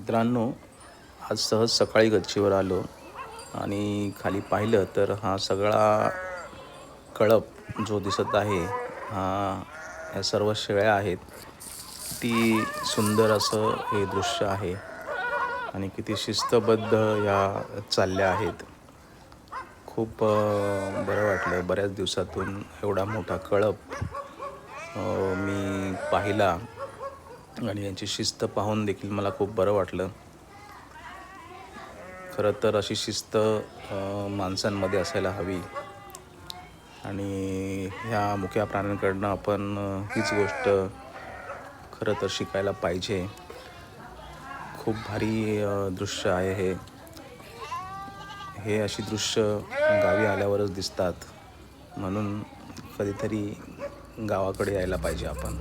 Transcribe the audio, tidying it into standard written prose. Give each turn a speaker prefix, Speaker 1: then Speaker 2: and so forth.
Speaker 1: मित्रांनो, आज सहज सकाळी गच्चीवर आलो आणि खाली पाहिलं तर हा सगळा कळप जो दिसत आहे, ह्या सर्व शेळ्या आहेत. किती सुंदर असं हे दृश्य आहे आणि किती शिस्तबद्ध या चालल्या आहेत. खूप बरं वाटलं. बऱ्याच दिवसातून एवढा मोठा कळप मी पाहिला आणि यांची शिस्त पाहून देखील मला खूप बरं वाटलं. खरं तर अशी शिस्त माणसांमध्ये असायला हवी आणि ह्या मुक्या प्राण्यांकडनं आपण हीच गोष्ट खरं तर शिकायला पाहिजे. खूप भारी दृश्य आहे हे. हे अशी दृश्य गावी आल्यावरच दिसतात, म्हणून कधीतरी गावाकडे यायला पाहिजे आपण.